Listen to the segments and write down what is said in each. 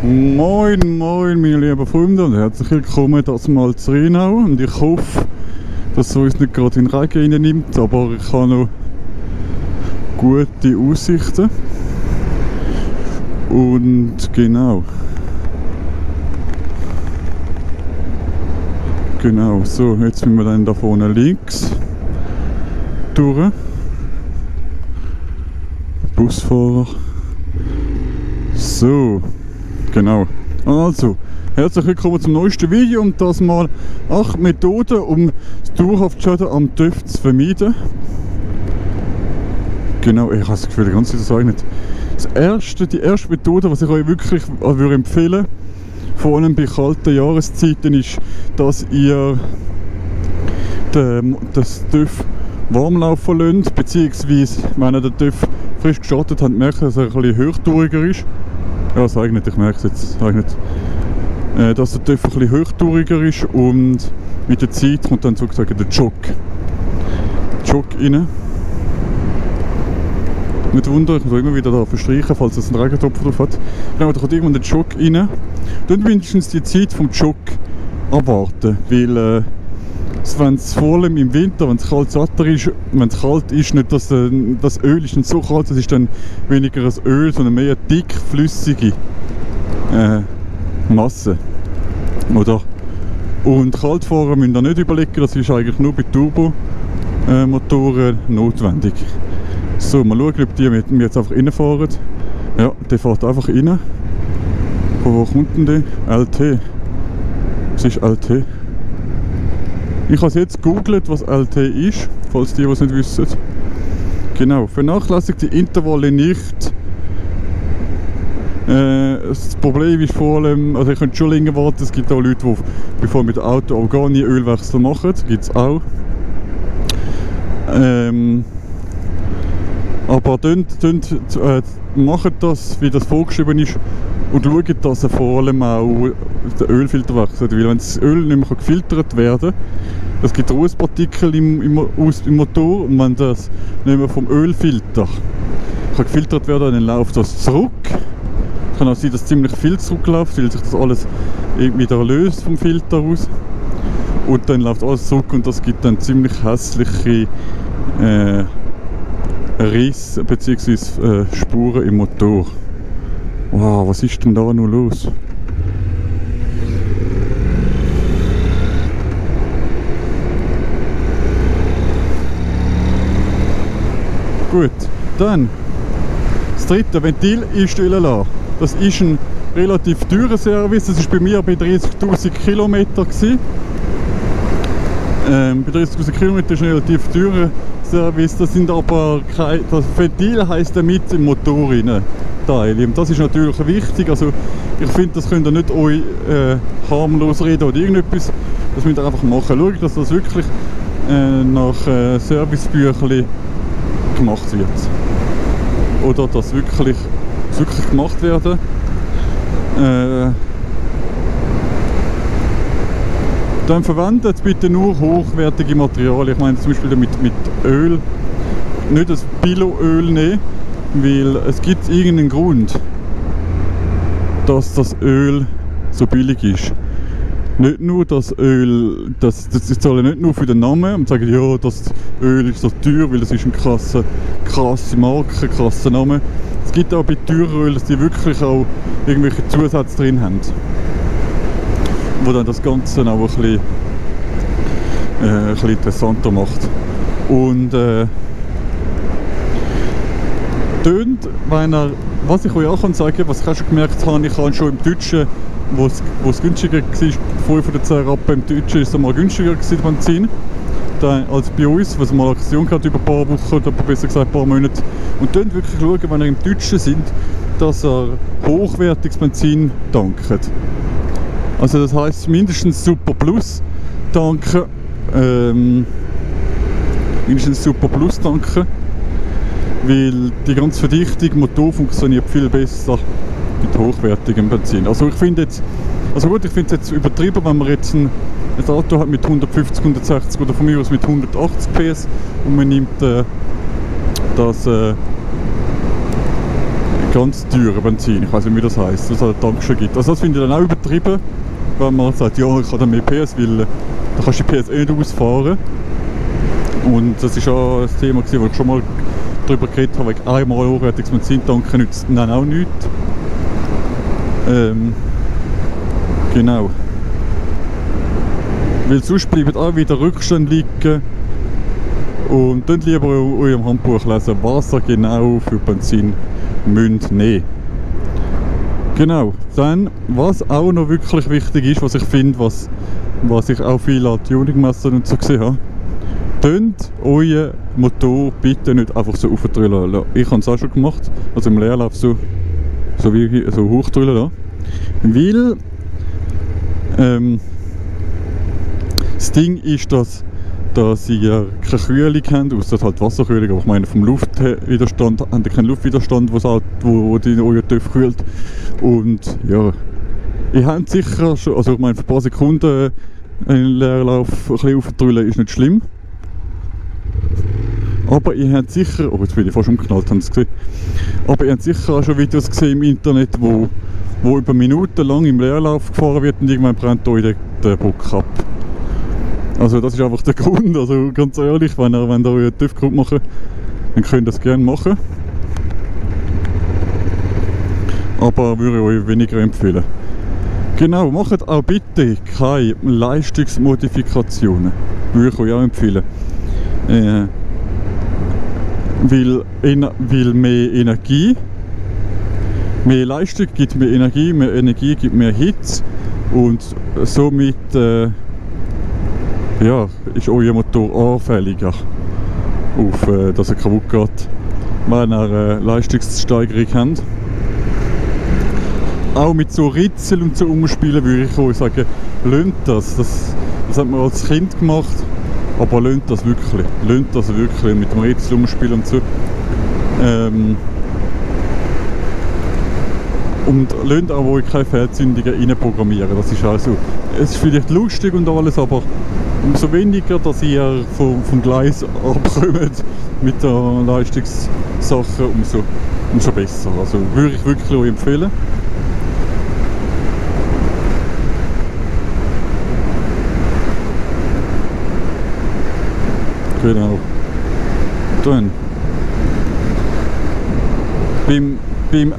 Moin, moin, meine lieben Freunde und herzlich willkommen das mal zu Rheinau. Und ich hoffe, dass es uns nicht gerade in den Regen reinnimmt, aber ich habe noch gute Aussichten. Und genau. Genau, so, jetzt sind wir dann da vorne links durch. Busfahrer. So. Genau. Also, herzlich willkommen zum neuesten Video und das mal 8 Methoden, um das Dauerhaftschaden am TÜV zu vermeiden. Genau, ich habe das Gefühl, die ganze Zeit sage ich nicht. Die erste Methode, was ich euch wirklich würde empfehlen, vor allem bei kalten Jahreszeiten, ist, dass ihr das TÜV warm laufen lasst, beziehungsweise, wenn ihr den TÜV frisch gestartet habt, merkt ihr, dass er ein bisschen hochtouriger ist. Ja, sag ich nicht, ich merke es jetzt, sag ich nicht. Dass der TÜV ein bisschen hochtouriger ist und mit der Zeit kommt dann sozusagen der Jog rein. Nicht wundern, ich muss immer wieder da verstreichen, falls es einen Regentopf drauf hat. Genau, da kommt irgendwann der Jog rein. Dann wenigstens die Zeit vom Jog abwarten, weil wenn es vor allem im Winter, wenn es kaltes Wetter ist, wenn es kalt ist, nicht dass das Öl ist nicht so kalt, es ist dann weniger ein Öl, sondern mehr dick flüssige Masse. Oder? Und Kaltfahren müsst ihr nicht überlegen, das ist eigentlich nur bei Turbomotoren notwendig. So, mal schauen, ob die mit mir jetzt einfach reinfahren. Ja, der fährt einfach rein. Von wo kommt denn der? LT. Was ist LT? Ich habe jetzt gegoogelt, was LT ist, falls die es nicht wissen. Genau, vernachlässigt die Intervalle nicht. Das Problem ist vor allem, also ihr könnt schon länger warten, es gibt auch Leute, die bevor mit dem Auto auch gar nie Ölwechsel machen, das gibt es auch. Aber macht das, wie das vorgeschrieben ist, und schaut, dass er vor allem auch den Ölfilter wechselt. Weil wenn das Öl nicht mehr gefiltert werden kann, es gibt Rußpartikel im Motor, und wenn das nicht mehr vom Ölfilter kann gefiltert werden, dann läuft das zurück. Es kann auch sein, dass ziemlich viel zurückläuft, weil sich das alles wieder löst vom Filter aus. Und dann läuft alles zurück und das gibt dann ziemlich hässliche Risse bzw. Spuren im Motor. Wow, was ist denn da noch los? Gut, dann das dritte, Ventil einstellen lassen. Das ist ein relativ teurer Service, das war bei mir bei 30'000 Kilometer. Bei 30'000 Kilometer ist ein relativ teurer Service, das sind aber das Ventil heisst damit im Motor rein. Und das ist natürlich wichtig, also ich finde, das könnt ihr nicht euch harmlos reden oder irgendetwas, das müsst ihr einfach machen. Schaut, dass das wirklich nach Servicebüchlein gemacht wird. Oder dass wirklich gemacht werden. Dann verwendet bitte nur hochwertige Materialien. Ich meine zum Beispiel mit Öl, nicht das Billo-Öl nehmen, weil es gibt irgendeinen Grund, dass das Öl so billig ist. Nicht nur das Öl, das zahlen nicht nur für den Namen und sagen, ja, das Öl ist so teuer, weil es ist eine krasse Marke, krasser Name. Es gibt auch bei teuren Öl, dass die wirklich auch irgendwelche Zusätze drin haben, wo dann das Ganze auch ein bisschen interessanter macht. Und was ich euch auch sagen kann, was ich auch schon gemerkt habe, ich habe schon im Deutschen, wo es günstiger war, 5 oder 10 Rappen im Deutschen, ist es mal günstiger gewesen, Benzin, als bei uns, was mal Aktion hat über ein paar Wochen oder besser gesagt ein paar Monate. Und dann wirklich schauen, wenn ihr im Deutschen sind, dass ihr hochwertiges Benzin tankt. Also das heisst mindestens Super Plus tanken, weil die ganze Verdichtung, Motor funktioniert viel besser mit hochwertigem Benzin. Also ich finde es jetzt übertrieben, wenn man jetzt ein Auto hat mit 150, 160 oder von mir aus mit 180 PS und man nimmt das ganz teure Benzin, ich weiß nicht wie das heisst, was es an der Tankstelle gibt. Also das finde ich dann auch übertrieben, wenn man sagt, ja ich habe dann mehr PS, weil da kannst du die PS nicht ausfahren. Und das war auch ein Thema, wo ich schon mal darüber geredet habe, wegen einmal hochwertiges Benzin tanken nützt dann auch nichts. Genau. Weil sonst bleiben auch wieder Rückstände liegen. Und dann lieber in eurem Handbuch lesen, was ihr genau für Benzin müsst nehmen. Genau. Dann, was auch noch wirklich wichtig ist, was ich finde, was ich auch viel an Tuningmessern und so gesehen habe, tönt euren Motor bitte nicht einfach so aufdrüllen lassen. Ich habe es auch schon gemacht, also im Leerlauf so hochdrüllen lassen. Weil das Ding ist, dass ihr keine Kühlung habt, ausser halt Wasserkühlung, aber ich meine vom Luftwiderstand habt ihr keinen Luftwiderstand, wo euer TÜV kühlt. Und ja, ihr habt sicher schon, also ich meine für ein paar Sekunden einen Leerlauf ein bisschen aufdrüllen ist nicht schlimm. Aber ihr habt sicher, oh jetzt bin ich fast umgeknallt, habt ihr es gesehen? Aber ihr habt sicher auch schon Videos gesehen im Internet, wo über Minuten lang im Leerlauf gefahren wird und irgendwann brennt euch der Bock ab. Also das ist einfach der Grund, also ganz ehrlich, wenn ihr euren TÜV gut machen, dann könnt ihr das gerne machen. Aber würde ich euch weniger empfehlen. Genau, macht auch bitte keine Leistungsmodifikationen. Würde ich euch auch empfehlen. Weil mehr Energie, mehr Leistung gibt mehr Energie gibt mehr Hitze und somit ja, ist euer Motor anfälliger auf, dass er kaputt geht, wenn ihr eine Leistungssteigerung habt. Auch mit so Ritzel und so umspielen würde ich euch sagen, lasst das. Das hat man als Kind gemacht, aber lasst das wirklich. Lasst das wirklich mit dem Ritzel umspielen und so. Und lasst auch euch keine Fehlzündungen reinprogrammieren. Das ist also, es ist vielleicht lustig und alles, aber umso weniger, dass ihr vom Gleis abkommt mit der Leistungssache, umso besser. Also würde ich wirklich euch empfehlen. Genau. Dann. Beim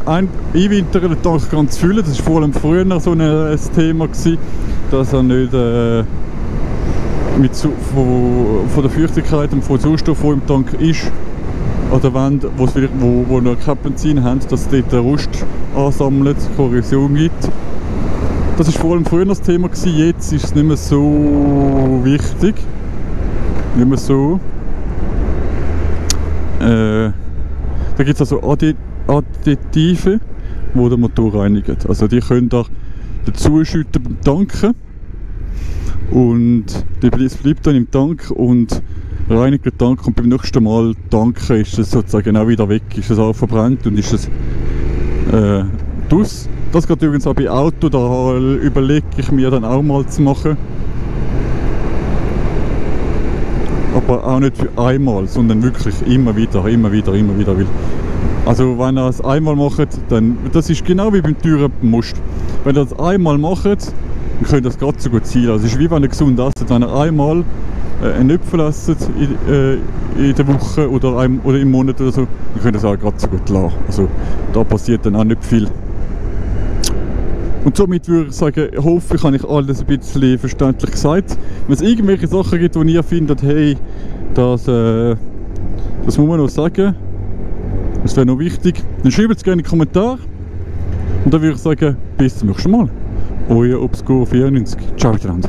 Einwintern den Tank ganz füllen, das war vor allem früher so ein Thema gewesen, dass er nicht von der Feuchtigkeit und von Sauerstoff, der im Tank ist, an der Wand, wo noch kein Benzin haben, dass dort der Rust ansammelt, Korrosion gibt. Das war vor allem früher das Thema gewesen, jetzt ist es nicht mehr so wichtig. Nicht mehr so. Da gibt es also Additive, die den Motor reinigen. Also die könnt ihr dazu schütten beim Tanken. Und es bleibt dann im Tank und reinigt den Tank und beim nächsten Mal tanken ist es sozusagen auch wieder weg, ist es auch verbrannt und ist es draus. Das geht übrigens auch bei Auto, da überlege ich mir dann auch mal zu machen. Aber auch nicht für einmal, sondern wirklich immer wieder. Weil, also wenn ihr es einmal macht, dann, das ist genau wie beim teuren Most. Wenn ihr es einmal macht, dann könnt ihr es gerade so gut ziehen. Also es ist wie wenn ihr gesund esst. Wenn ihr einmal einen Äpfel esst in der Woche oder im Monat oder so, dann könnt ihr es auch gerade so gut lassen. Also da passiert dann auch nicht viel. Und somit würde ich sagen, hoffe ich, habe ich alles ein bisschen verständlich gesagt. Wenn es irgendwelche Sachen gibt, wo ihr findet, hey, das muss man noch sagen, das wäre noch wichtig, dann schreibt es gerne in die Kommentare. Und dann würde ich sagen, bis zum nächsten Mal. Euer Obscure94. Ciao miteinander.